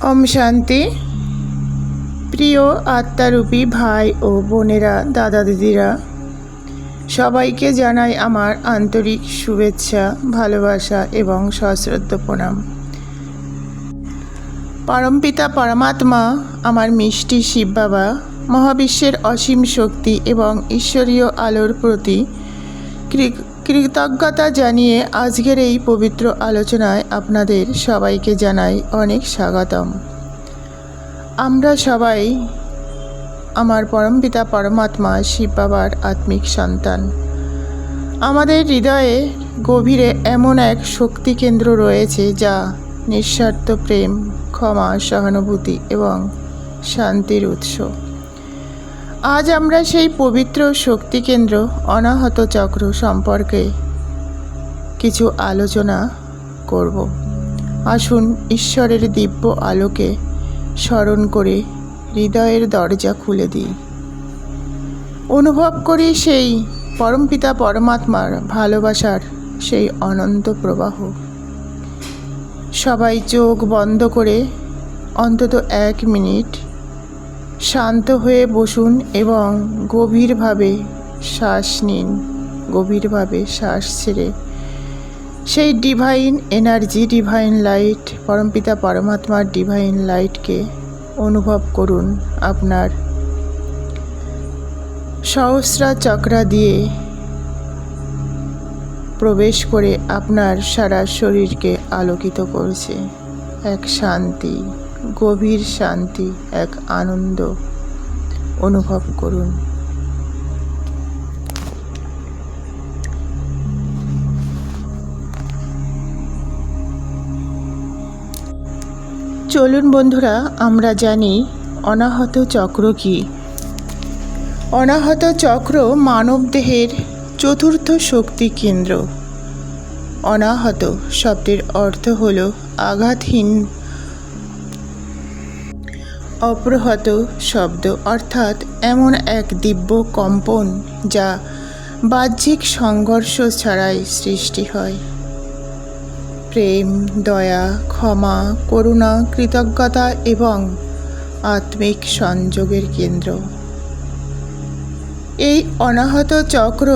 ওম শান্তি। প্রিয় আত্মারূপী ভাই ও বোনেরা, দাদা দিদিরা, সবাইকে জানাই আমার আন্তরিক শুভেচ্ছা, ভালোবাসা এবং সশ্রদ্ধ প্রণাম। পরমপিতা পরমাত্মা, আমার মিষ্টি শিব বাবা, মহাবিশ্বের অসীম শক্তি এবং ঈশ্বরীয় আলোর প্রতি কৃতজ্ঞতা জানিয়ে আজকের এই পবিত্র আলোচনায় আপনাদের সবাইকে জানাই অনেক স্বাগতম। আমরা সবাই আমার পরমপিতা পরমাত্মা শিব বাবার আত্মিক সন্তান। আমাদের হৃদয়ে গভীরে এমন এক শক্তি কেন্দ্র রয়েছে যা নিঃস্বার্থ প্রেম, ক্ষমা, সহানুভূতি এবং শান্তির উৎস। আজ আমরা সেই পবিত্র শক্তি কেন্দ্র অনাহত চক্র সম্পর্কে কিছু আলোচনা করব। আসুন ঈশ্বরের দিব্য আলোকে স্মরণ করে হৃদয়ের দরজা খুলে দিই। অনুভব করি সেই পরমপিতা পরমাত্মার ভালোবাসার সেই অনন্ত প্রবাহ। সবাই চোখ বন্ধ করে অন্তত 1 মিনিট শান্ত হয়ে বসুন এবং গভীরভাবে শ্বাস নিন। গভীরভাবে শ্বাস ছেড়ে সেই ডিভাইন এনার্জি, ডিভাইন লাইট, পরমপিতা পরমাত্মার ডিভাইন লাইটকে অনুভব করুন। আপনার সহস্রা চক্রা দিয়ে প্রবেশ করে আপনার সারা শরীরকে আলোকিত করছে। এক শান্তি, গভীর শান্তি, এক আনন্দ অনুভব করুন। চলুন বন্ধুরা, আমরা জানি অনাহত চক্র কি। অনাহত চক্র মানবদেহের চতুর্থ শক্তি কেন্দ্র। অনাহত শব্দের অর্থ হল আঘাতহীন, অপ্রহত শব্দ, অর্থাৎ এমন এক দিব্য কম্পন যা বাহ্যিক সংঘর্ষ ছাড়াই সৃষ্টি হয়। প্রেম, দয়া, ক্ষমা, করুণা, কৃতজ্ঞতা এবং আত্মিক সংযোগের কেন্দ্র। এই অনাহত চক্র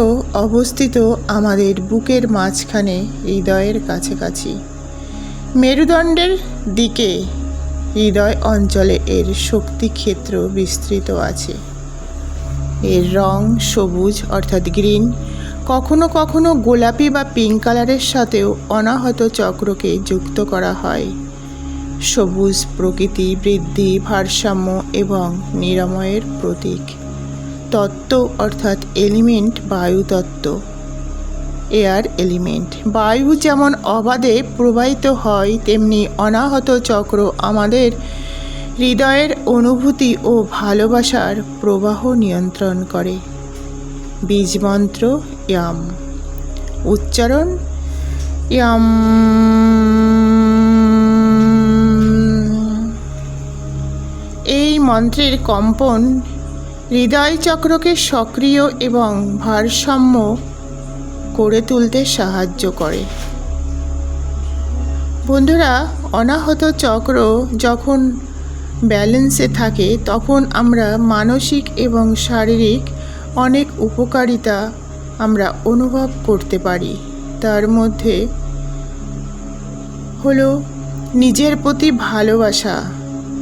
অবস্থিত আমাদের বুকের মাঝখানে, হৃদয়ের কাছাকাছি, মেরুদণ্ডের দিকে। হৃদয় অঞ্চলে এর শক্তি ক্ষেত্র বিস্তৃত আছে। এর রং সবুজ অর্থাৎ গ্রিন, কখনো কখনো গোলাপি বা পিঙ্ক কালারের সাথেও অনাহত চক্রকে যুক্ত করা হয়। সবুজ প্রকৃতি, বৃদ্ধি, ভারসাম্য এবং নিরাময়ের প্রতীক। তত্ত্ব অর্থাৎ এলিমেন্ট, বায়ু তত্ত্ব, এয়ার এলিমেন্ট। বায়ু যেমন অবাধে প্রবাহিত হয়, তেমনি অনাহত চক্র আমাদের হৃদয়ের অনুভূতি ও ভালোবাসার প্রবাহ নিয়ন্ত্রণ করে। বীজ মন্ত্র ইয়াম। উচ্চারণ ইয়াম। এই মন্ত্রের কম্পন হৃদয় চক্রকে সক্রিয় এবং ভারসাম্য করে তুলতে সাহায্য করে। বন্ধুরা, অনাহত চক্র যখন ব্যালেন্সে থাকে তখন আমরা মানসিক এবং শারীরিক অনেক উপকারিতা আমরা অনুভব করতে পারি। তার মধ্যে হলো নিজের প্রতি ভালোবাসা,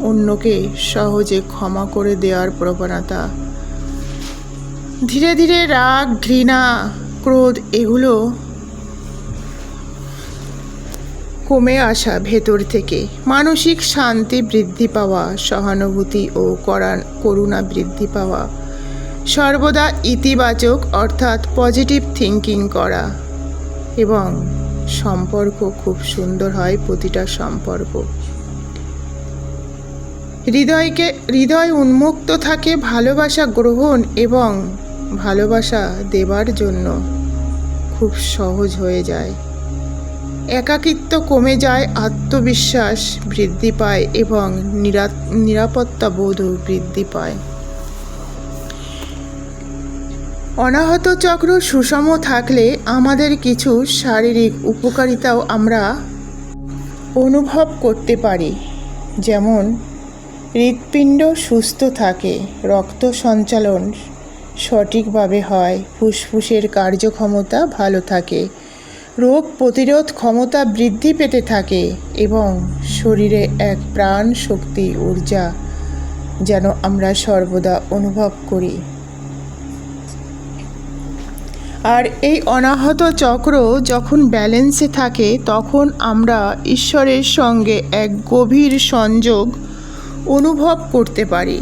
অন্যকে সহজে ক্ষমা করে দেওয়ার প্রবণতা, ধীরে ধীরে রাগ, ঘৃণা, ক্রোধ এগুলো কমে আসা ভেতর থেকে, মানসিক শান্তি বৃদ্ধি পাওয়া, সহানুভূতি ও করুণা বৃদ্ধি পাওয়া, সর্বদা ইতিবাচক অর্থাৎ পজিটিভ থিঙ্কিং করা এবং সম্পর্ক খুব সুন্দর হয়। প্রতিটা সম্পর্ক হৃদয় উন্মুক্ত থাকে ভালোবাসা গ্রহণ এবং ভালোবাসা দেবার জন্য খুব সহজ হয়ে যায়। একাকিত্ব কমে যায়, আত্মবিশ্বাস বৃদ্ধি পায় এবং নিরাপত্তা বোধও বৃদ্ধি পায়। অনাহত চক্র সুষম থাকলে আমাদের কিছু শারীরিক উপকারিতাও আমরা অনুভব করতে পারি। যেমন হৃৎপিণ্ড সুস্থ থাকে, রক্ত সঞ্চালন সঠিকভাবে হয়, ফুসফুসের কার্যক্ষমতা ভালো থাকে, রোগ প্রতিরোধ ক্ষমতা বৃদ্ধি পেতে থাকে এবং শরীরে এক প্রাণ শক্তি ঊর্জা যেন আমরা সর্বদা অনুভব করি। আর এই অনাহত চক্র যখন ব্যালেন্সে থাকে তখন আমরা ঈশ্বরের সঙ্গে এক গভীর সংযোগ অনুভব করতে পারি।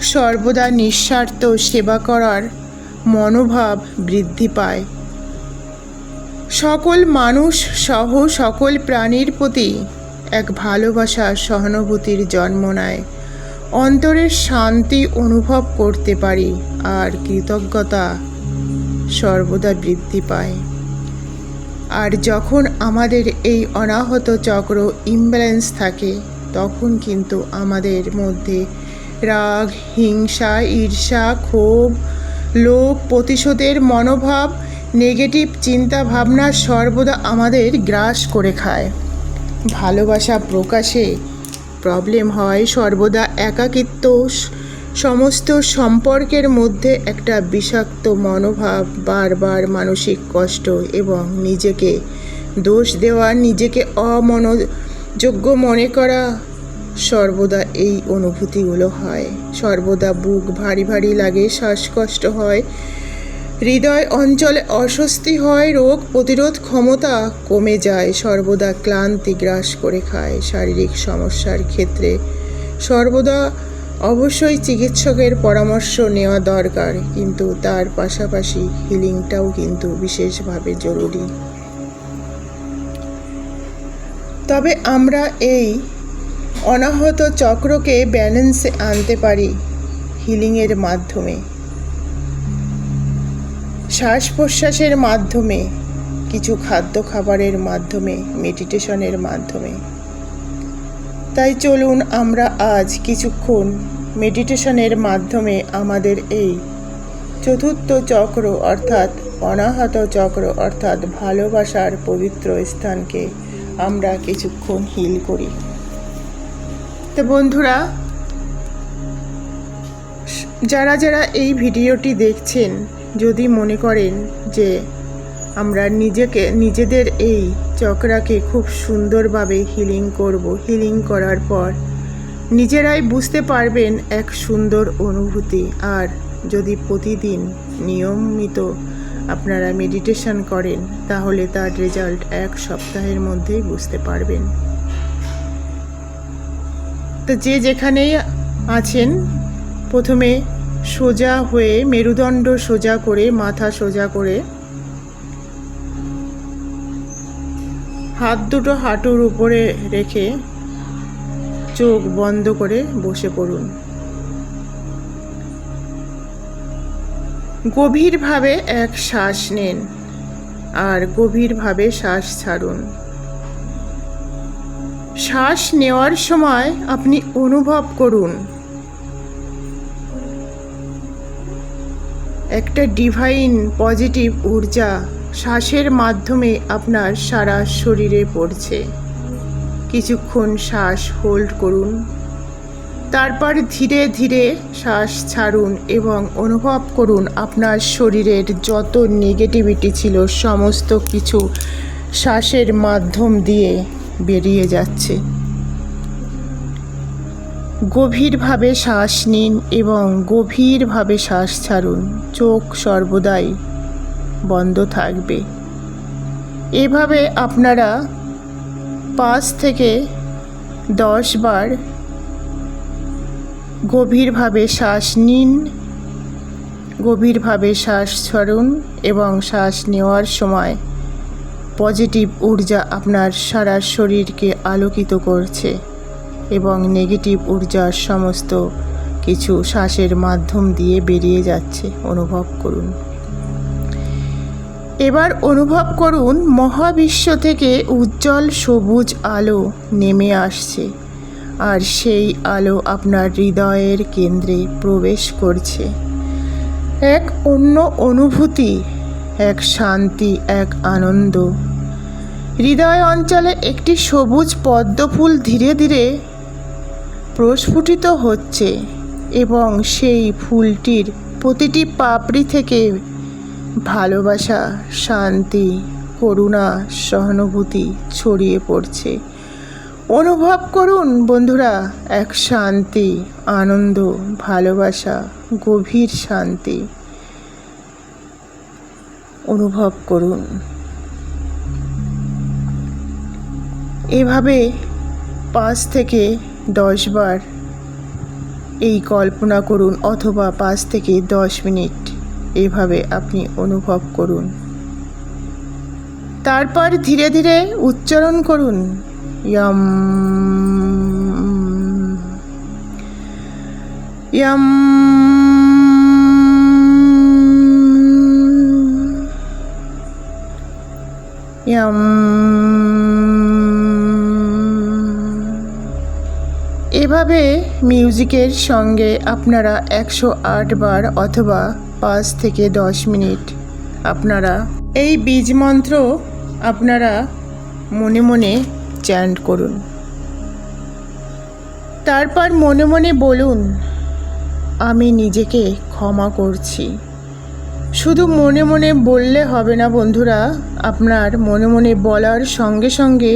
সর্বদা নিঃস্বার্থ সেবা করার মনোভাব বৃদ্ধি পায়। সকল মানুষ সহ সকল প্রাণীর প্রতি এক ভালোবাসা সহানুভূতির জন্ম নেয়। অন্তরের শান্তি অনুভব করতে পারি আর কৃতজ্ঞতা সর্বদা বৃদ্ধি পায়। আর যখন আমাদের এই অনাহত চক্র ইমব্যালেন্স থাকে তখন কিন্তু আমাদের মধ্যে রাগ, হিংসা, ঈর্ষা, ক্ষোভ, লোভ, প্রতিশোধের মনোভাব, নেগেটিভ চিন্তা ভাবনা সর্বদা আমাদের গ্রাস করে খায়। ভালোবাসা প্রকাশে প্রবলেম হয়, সর্বদা একাকিত্ব, সমস্ত সম্পর্কের মধ্যে একটা বিষাক্ত মনোভাব, বারবার মানসিক কষ্ট এবং নিজেকে দোষ দেওয়া, নিজেকে অমনোযোগ্য মনে করা, সর্বদা এই অনুভূতিগুলো হয়। সর্বদা বুক ভারী ভারী লাগে, শ্বাসকষ্ট হয়, হৃদয় অঞ্চলে অস্বস্তি হয়, রোগ প্রতিরোধ ক্ষমতা কমে যায়, সর্বদা ক্লান্তি গ্রাস করে খায়। শারীরিক সমস্যার ক্ষেত্রে সর্বদা অবশ্যই চিকিৎসকের পরামর্শ নেওয়া দরকার, কিন্তু তার পাশাপাশি হিলিংটাও কিন্তু বিশেষভাবে জরুরি। তবে আমরা এই অনাহত চক্রকে ব্যালেন্সে আনতে পারি হিলিংয়ের মাধ্যমে, শ্বাস প্রশ্বাসের মাধ্যমে, কিছু খাদ্য খাবারের মাধ্যমে, মেডিটেশনের মাধ্যমে। তাই চলুন আমরা আজ কিছুক্ষণ মেডিটেশনের মাধ্যমে আমাদের এই চতুর্থ চক্র অর্থাৎ অনাহত চক্র অর্থাৎ ভালোবাসার পবিত্র স্থানকে আমরা কিছুক্ষণ হিল করি। তো বন্ধুরা, যারা যারা এই ভিডিওটি দেখছেন, যদি মনে করেন যে আমরা নিজেদের এই চক্রাকে খুব সুন্দরভাবে হিলিং করব, হিলিং করার পর নিজেরাই বুঝতে পারবেন এক সুন্দর অনুভূতি। আর যদি প্রতিদিন নিয়মিত আপনারা মেডিটেশন করেন তাহলে তার রেজাল্ট এক সপ্তাহের মধ্যেই বুঝতে পারবেন। তো যে যেখানেই আছেন, প্রথমে সোজা হয়ে মেরুদণ্ড সোজা করে, মাথা সোজা করে, হাত দুটো হাঁটুর উপরে রেখে চোখ বন্ধ করে বসে পড়ুন। গভীরভাবে এক শ্বাস নিন আর গভীরভাবে শ্বাস ছাড়ুন। শ্বাস নেওয়ার সময় আপনি অনুভব করুন একটা ডিভাইন পজিটিভ ঊর্জা শ্বাসের মাধ্যমে আপনার সারা শরীরে পড়ছে। কিছুক্ষণ শ্বাস হোল্ড করুন, তারপর ধীরে ধীরে শ্বাস ছাড়ুন এবং অনুভব করুন আপনার শরীরের যত নেগেটিভিটি ছিল সমস্ত কিছু শ্বাসের মাধ্যম দিয়ে বেরিয়ে যাচ্ছে। গভীরভাবে শ্বাস নিন এবং গভীরভাবে শ্বাস ছাড়ুন। চোখ সর্বদাই বন্ধ থাকবে। এভাবে আপনারা 5 থেকে 10 বার গভীরভাবে শ্বাস নিন, গভীরভাবে শ্বাস ছাড়ুন এবং শ্বাস নেওয়ার সময় পজিটিভ ঊর্জা আপনার সারা শরীরকে আলোকিত করছে এবং নেগেটিভ ঊর্জার সমস্ত কিছু শ্বাসের মাধ্যম দিয়ে বেরিয়ে যাচ্ছে। অনুভব করুন। এবার অনুভব করুন মহাবিশ্ব থেকে উজ্জ্বল সবুজ আলো নেমে আসছে আর সেই আলো আপনার হৃদয়ের কেন্দ্রে প্রবেশ করছে। এক অন্য অনুভূতি, এক শান্তি, এক আনন্দ। হৃদয় অঞ্চলে একটি সবুজ পদ্ম ফুল ধীরে ধীরে প্রস্ফুটিত হচ্ছে এবং সেই ফুলটির প্রতিটি পাপড়ি থেকে ভালোবাসা, শান্তি, করুণা, সহানুভূতি ছড়িয়ে পড়ছে। অনুভব করুন বন্ধুরা, এক শান্তি, আনন্দ, ভালোবাসা, গভীর শান্তি অনুভব করুন। এভাবে 5 থেকে 10 বার এই কল্পনা করুন, অথবা 5 থেকে 10 মিনিট এভাবে আপনি অনুভব করুন। তারপর ধীরে ধীরে উচ্চারণ করুন, ইয়ম ইয়ম ইয়ম। এভাবে মিউজিকের সঙ্গে আপনারা 108 বার অথবা 5 থেকে 10 মিনিট আপনারা এই বীজ মন্ত্র আপনারা মনে মনে চ্যান্ট করুন। তারপর মনে মনে বলুন, আমি নিজেকে ক্ষমা করছি। শুধু মনে মনে বললে হবে না বন্ধুরা, আপনার মনে মনে বলার সঙ্গে সঙ্গে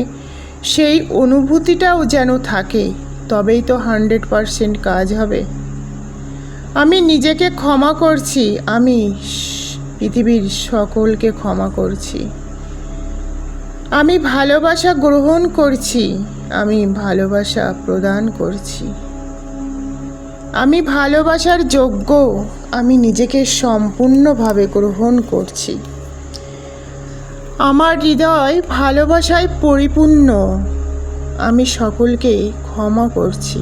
সেই অনুভূতিটাও যেন থাকে, তবেই তো 100% কাজ হবে। আমি নিজেকে ক্ষমা করছি, আমি পৃথিবীর সকলকে ক্ষমা করছি। আমি ভালোবাসা গ্রহণ করছি, আমি ভালোবাসা প্রদান করছি। আমি ভালোবাসার যোগ্য, আমি নিজেকে সম্পূর্ণভাবে গ্রহণ করছি। আমার হৃদয় ভালোবাসায় পরিপূর্ণ, আমি সকলকে ক্ষমা করছি।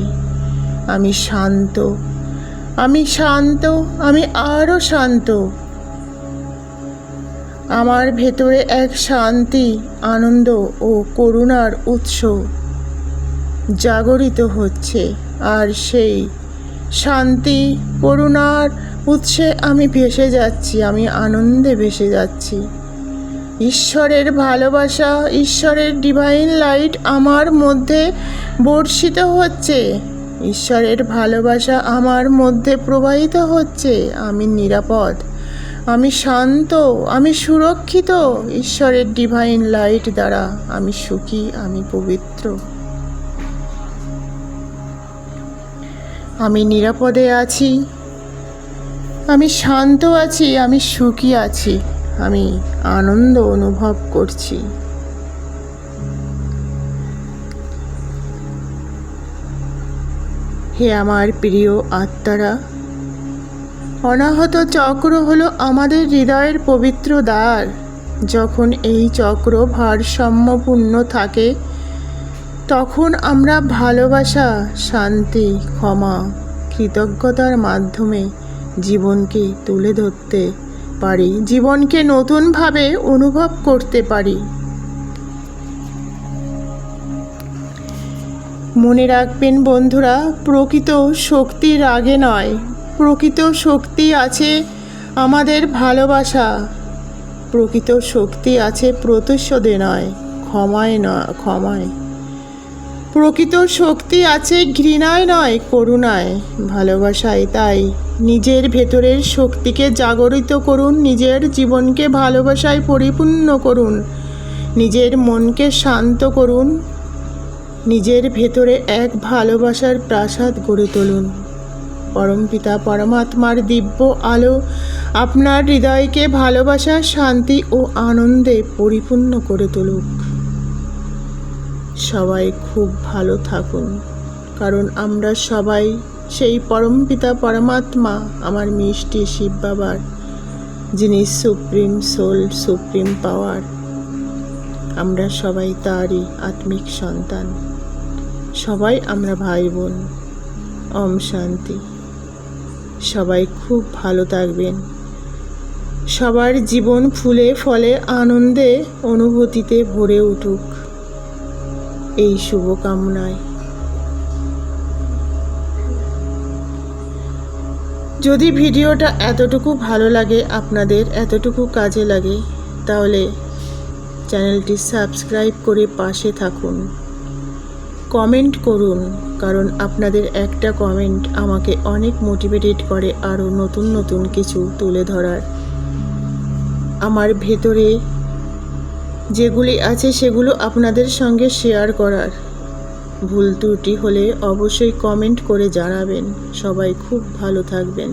আমি শান্ত, আমি শান্ত, আমি আরও শান্ত। আমার ভেতরে এক শান্তি, আনন্দ ও করুণার উৎস জাগরিত হচ্ছে, আর সেই শান্তি, করুণার উৎসে আমি ভেসে যাচ্ছি, আমি আনন্দে ভেসে যাচ্ছি। ঈশ্বরের ভালোবাসা, ঈশ্বরের ডিভাইন লাইট আমার মধ্যে বর্ষিত হচ্ছে। ঈশ্বরের ভালোবাসা আমার মধ্যে প্রবাহিত হচ্ছে। আমি নিরাপদ, আমি শান্ত, আমি সুরক্ষিত। ঈশ্বরের ডিভাইন লাইট দ্বারা আমি সুখী, আমি পবিত্র, আমি নিরাপদে আছি, আমি শান্ত আছি, আমি সুখী আছি, আমি আনন্দ অনুভব করছি। হে আমার প্রিয় আত্মারা, অনাহত চক্র হলো আমাদের হৃদয়ের পবিত্র দ্বার। যখন এই চক্র ভারসাম্যপূর্ণ থাকে, তখন আমরা ভালোবাসা, শান্তি, ক্ষমা, কৃতজ্ঞতার মাধ্যমে জীবনকে তুলে ধরতে পারি, জীবনকে নতুনভাবে অনুভব করতে পারি। মনে রাখবেন বন্ধুরা, প্রকৃত শক্তি রাগে নয়, প্রকৃত শক্তি আছে আমাদের ভালোবাসা, প্রকৃত শক্তি আছে প্রতিশোধে নয়, ক্ষমায়। প্রকৃত শক্তি আছে ঘৃণায় নয়, করুণায়, ভালোবাসায়। তাই নিজের ভেতরের শক্তিকে জাগরিত করুন, নিজের জীবনকে ভালোবাসায় পরিপূর্ণ করুন, নিজের মনকে শান্ত করুন, নিজের ভেতরে এক ভালোবাসার প্রাসাদ গড়ে তুলুন। পরমপিতা পরমাত্মার দিব্য আলো আপনার হৃদয়কে ভালোবাসা, শান্তি ও আনন্দে পরিপূর্ণ করে তুলুক। সবাই খুব ভালো থাকুন, কারণ আমরা সবাই সেই পরমপিতা পরমাত্মা, আমার মিষ্টি শিব বাবার, যিনি সুপ্রিম সোল, সুপ্রিম পাওয়ার, আমরা সবাই তারই আত্মিক সন্তান। সবাই আমরা ভাই বোন। ওম শান্তি। সবাই খুব ভালো থাকবেন। সবার জীবন ফুলে ফলে আনন্দে অনুভূতিতে ভরে উঠুক, এই শুভকামনায়। যদি ভিডিওটা এতটুকু ভালো লাগে, আপনাদের এতটুকু কাজে লাগে, তাহলে চ্যানেলটি সাবস্ক্রাইব করে পাশে থাকুন। কমেন্ট করুন, কারণ আপনাদের একটা কমেন্ট আমাকে অনেক মোটিভেটেড করে আরও নতুন নতুন কিছু তুলে ধরার। আমার ভেতরে যেগুলি আছে সেগুলো আপনাদের সঙ্গে শেয়ার করার। ভুল ত্রুটি হলে অবশ্যই কমেন্ট করে জানাবেন। সবাই খুব ভালো থাকবেন।